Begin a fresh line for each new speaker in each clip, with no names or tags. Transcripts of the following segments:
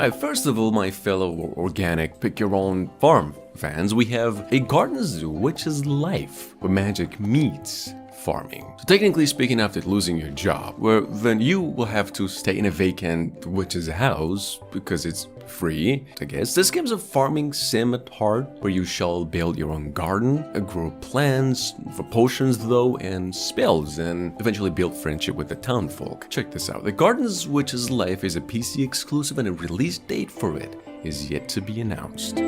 Alright, first of all, my fellow organic pick-your-own farm fans, we have a garden zoo, which is life, where magic meets farming. So technically speaking, after losing your job, then you will have to stay in a vacant witch's house because it's free, I guess. This game's a farming sim at heart, where you shall build your own garden, grow plants for potions though, and spells, and eventually build friendship with the townfolk. Check this out. The Garden's Witch's Life is a PC exclusive, and a release date for it is yet to be announced.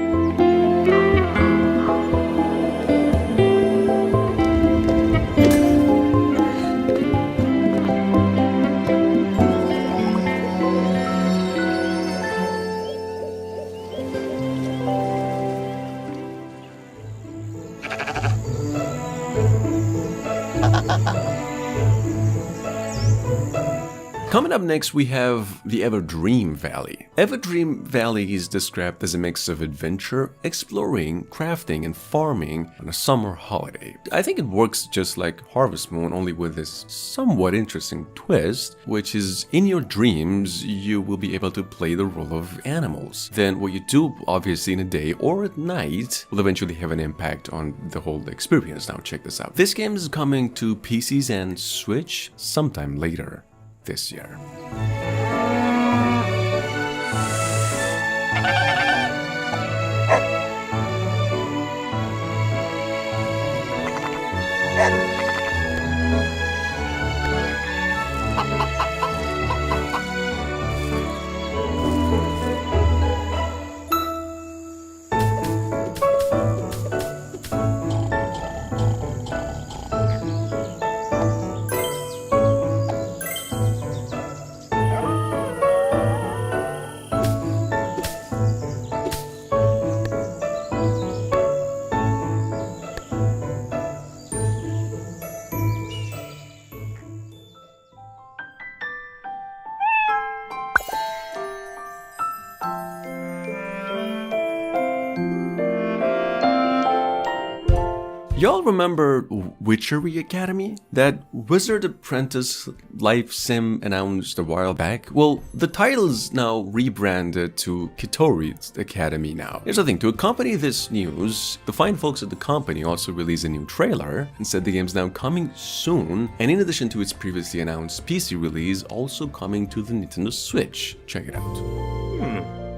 Coming up next, we have the Everdream Valley. Everdream Valley is described as a mix of adventure, exploring, crafting, and farming on a summer holiday. I think it works just like Harvest Moon, only with this somewhat interesting twist, which is in your dreams, you will be able to play the role of animals. Then what you do, obviously in a day or at night, will eventually have an impact on the whole experience. Now check this out. This game is coming to PCs and Switch sometime later this year. Y'all remember Witchery Academy? That Wizard Apprentice life sim announced a while back? Well, the title's now rebranded to Kitori Academy now. Here's the thing, to accompany this news, the fine folks at the company also released a new trailer and said the game's now coming soon, and in addition to its previously announced PC release, also coming to the Nintendo Switch. Check it out.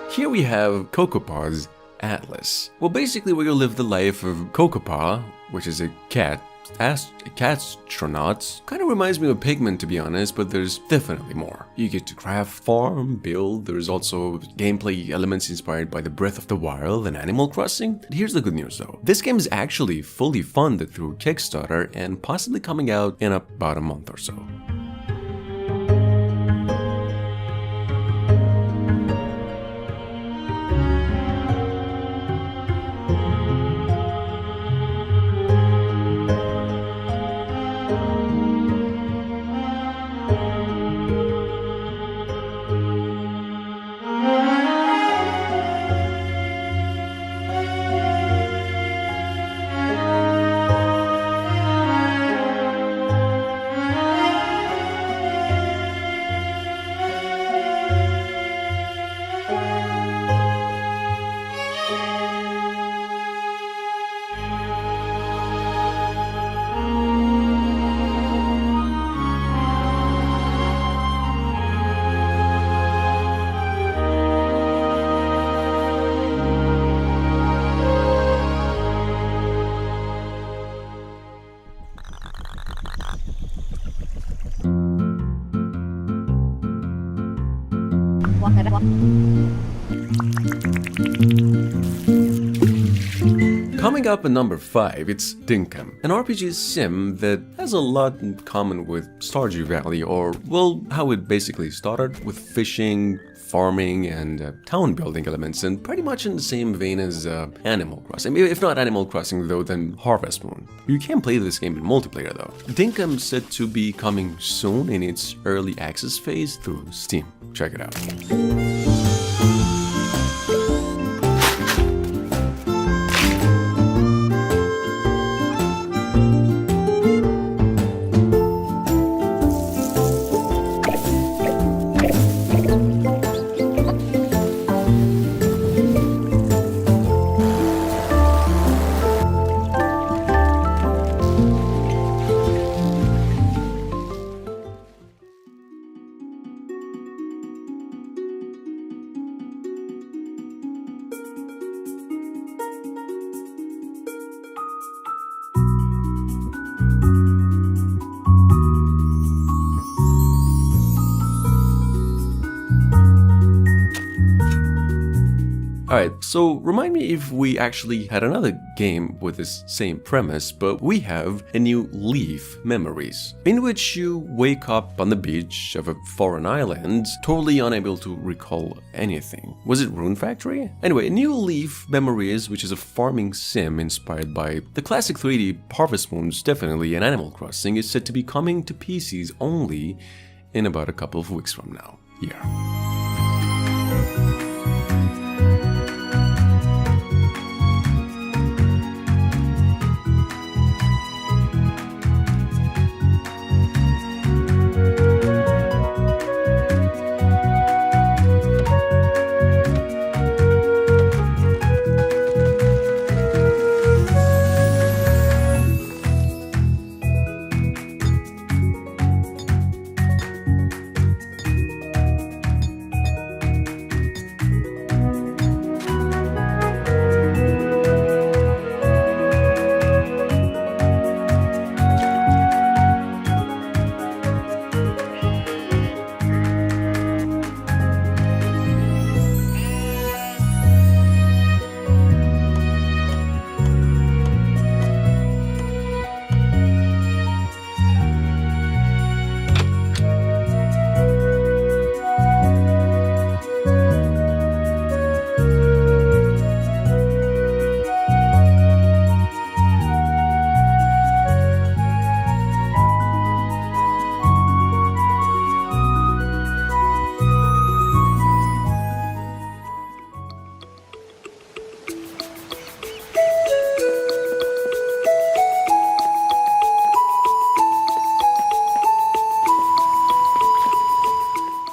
Here we have Cocopaw's Atlas. Well, basically where you live the life of Cocopaw, which is a cat, astronaut. Kind of reminds me of Pigment, to be honest, but there's definitely more. You get to craft, farm, build. There's also gameplay elements inspired by the Breath of the Wild and Animal Crossing. Here's the good news though. This game is actually fully funded through Kickstarter and possibly coming out in about a month or so. Coming up at number 5, it's Dinkum, an RPG sim that has a lot in common with Stardew Valley, or, well, how it basically started with fishing, farming, and town building elements, and pretty much in the same vein as Animal Crossing. If not Animal Crossing though, then Harvest Moon. You can play this game in multiplayer though. Dinkum said to be coming soon in its early access phase through Steam. Check it out. Alright, so remind me if we actually had another game with this same premise, but we have a new Leaf Memories, in which you wake up on the beach of a foreign island, totally unable to recall anything. Was it Rune Factory? Anyway, New Leaf Memories, which is a farming sim inspired by the classic 3D Harvest Moons, definitely, and Animal Crossing, is said to be coming to PCs only in about a couple of weeks from now. Yeah.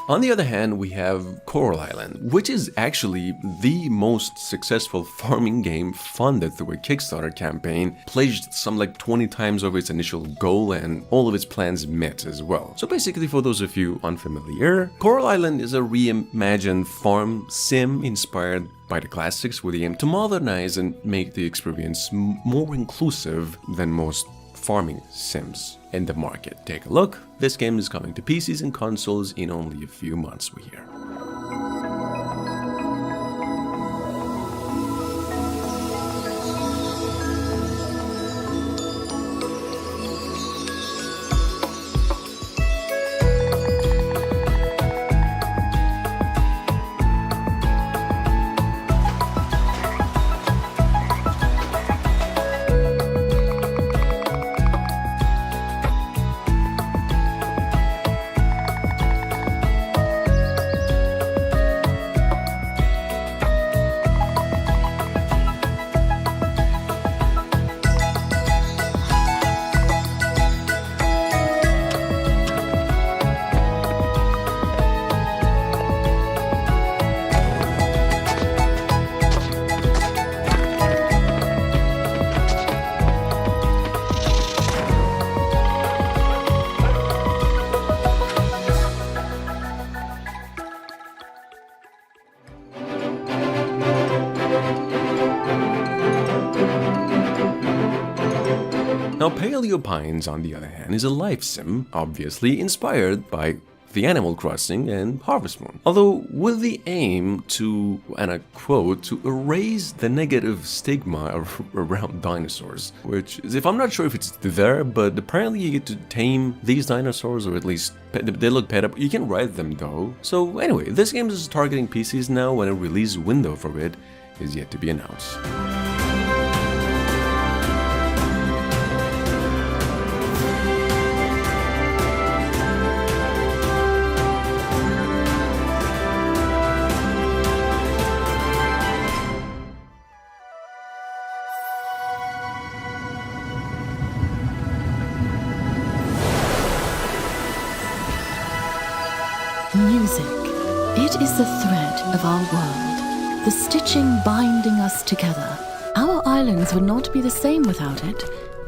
On the other hand, we have Coral Island, which is actually the most successful farming game funded through a Kickstarter campaign, pledged some like 20 times over its initial goal, and all of its plans met as well. So basically, for those of you unfamiliar, Coral Island is a reimagined farm sim inspired by the classics with the aim to modernize and make the experience more inclusive than most farming sims in the market. Take a look. This game is coming to PCs and consoles in only a few months, we hear. Now, Paleopines, on the other hand, is a life sim, obviously inspired by the Animal Crossing and Harvest Moon. Although with the aim to, and I quote, to erase the negative stigma around dinosaurs, which is, if I'm not sure if it's there, but apparently you get to tame these dinosaurs, or at least they look petable. You can ride them though. So anyway, this game is targeting PCs now, and a release window for it is yet to be announced.
Music. It is the thread of our world, the stitching binding us together. Our islands would not be the same without it.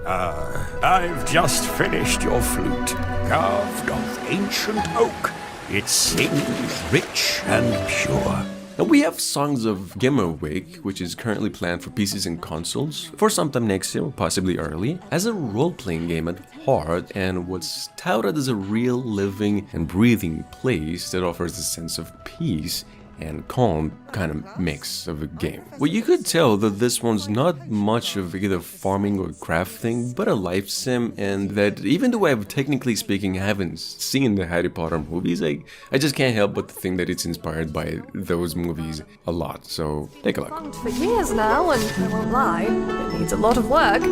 I've just finished your flute, carved of ancient oak. It sings rich and pure.
Now we have Songs of Gamerwake, which is currently planned for PCs and consoles for sometime next year, or possibly early, as a role-playing game at heart, and what's touted as a real living and breathing place that offers a sense of peace and calm kind of mix of a game. Well, you could tell that this one's not much of either farming or crafting, but a life sim, and that even though I've technically speaking haven't seen the Harry Potter movies, I just can't help but think that it's inspired by those movies a lot, so take a look.
For years now, and I won't lie, it needs a lot of work,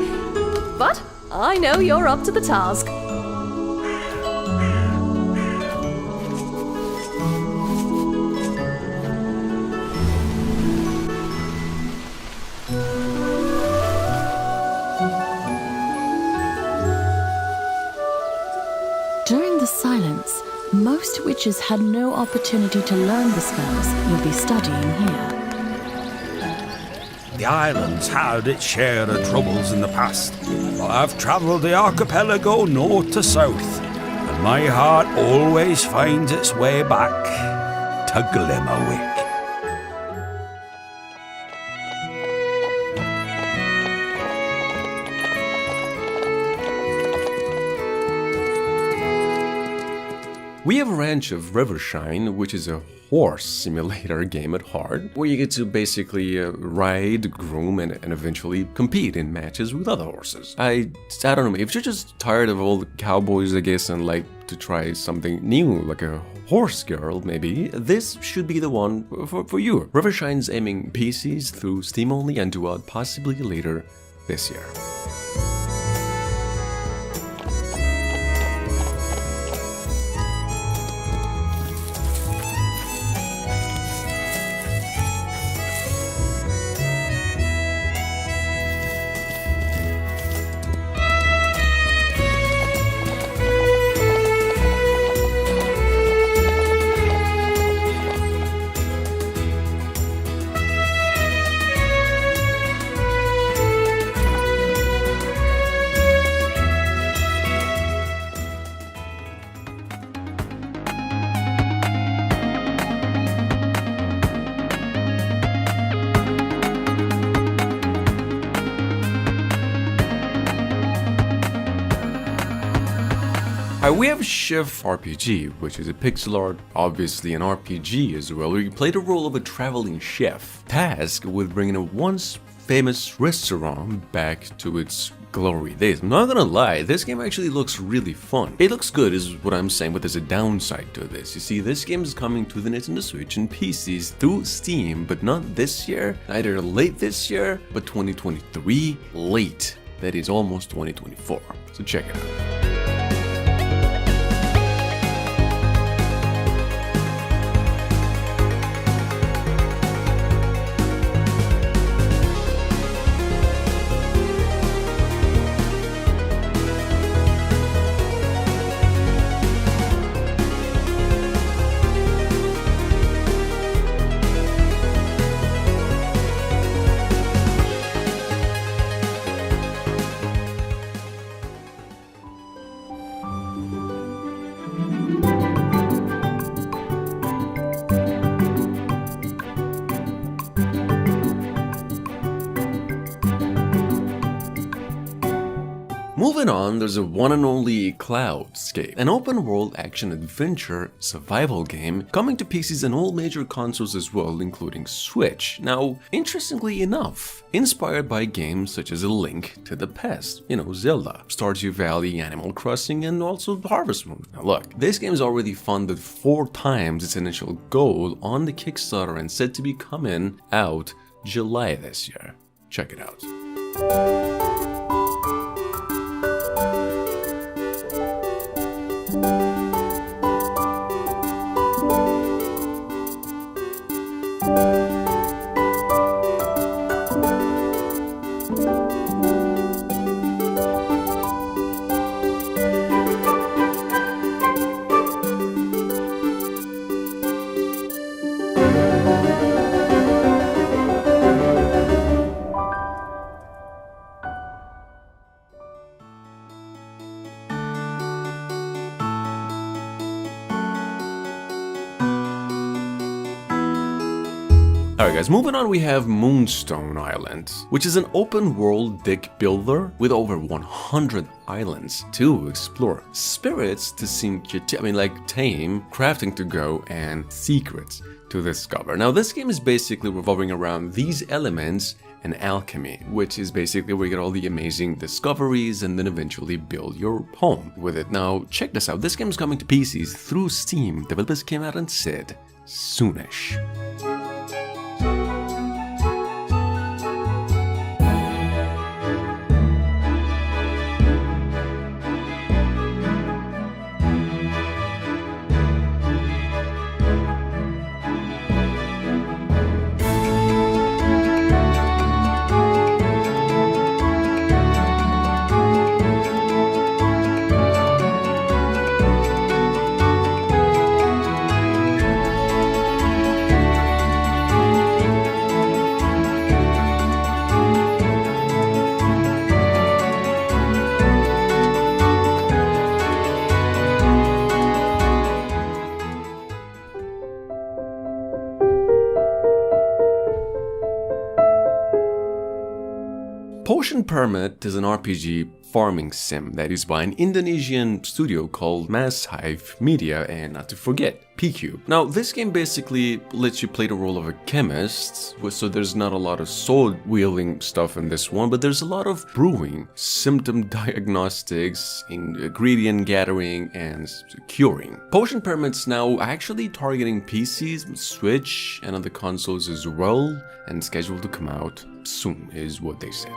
but I know you're up to the task.
During the silence, most witches had no opportunity to learn the spells you'll be studying here.
The island's had its share of troubles in the past, but I've travelled the archipelago north to south, and my heart always finds its way back to Glimmerwick.
We have Ranch of Rivershine, which is a horse simulator game at heart, where you get to basically ride, groom, and eventually compete in matches with other horses. I don't know, if you're just tired of all the cowboys, I guess, and like to try something new, like a horse girl, maybe, this should be the one for you. Rivershine's aiming PCs through Steam only and to out possibly later this year. We have Chef RPG, which is a pixel art, obviously an RPG as well, where you play the role of a traveling chef, tasked with bringing a once famous restaurant back to its glory days. I'm not gonna lie, this game actually looks really fun. It looks good is what I'm saying, but there's a downside to this. You see, this game is coming to the Nintendo Switch and PCs through Steam, but not this year, either late this year, but 2023 late. That is almost 2024, so check it out. Moving on, there's a one and only Cloudscape, an open-world action-adventure survival game coming to PCs and all major consoles as well, including Switch. Now, interestingly enough, inspired by games such as A Link to the Past, Zelda, Stardew Valley, Animal Crossing, and also Harvest Moon. Now look, this game is already funded 4 times its initial goal on the Kickstarter and said to be coming out July this year. Check it out. Alright guys, moving on, we have Moonstone Island, which is an open world deck builder with over 100 islands to explore, spirits to sink your tame, crafting to go, and secrets to discover. Now this game is basically revolving around these elements and alchemy, which is basically where you get all the amazing discoveries and then eventually build your home with it. Now check this out, this game is coming to PCs through Steam. Developers came out and said soonish. Potion Permit is an RPG farming sim that is by an Indonesian studio called Mass Hive Media, and not to forget, PQ. Now, this game basically lets you play the role of a chemist, so there's not a lot of sword-wielding stuff in this one, but there's a lot of brewing, symptom diagnostics, ingredient gathering, and curing. Potion Permit's now actually targeting PCs, Switch, and other consoles as well, and scheduled to come out soon, is what they said.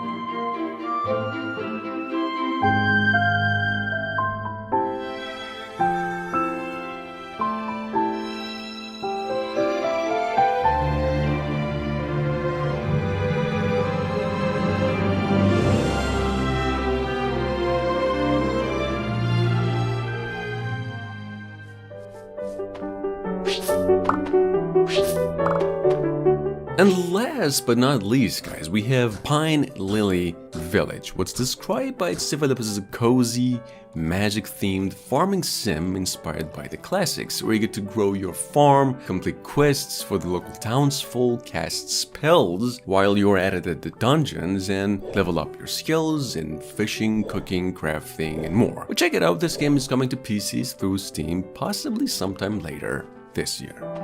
And last but not least, guys, we have Pine Lily Village, what's described by its developers as a cozy, magic-themed farming sim inspired by the classics, where you get to grow your farm, complete quests for the local townsfolk, cast spells while you're at it at the dungeons, and level up your skills in fishing, cooking, crafting, and more. But check it out, this game is coming to PCs through Steam, possibly sometime later this year.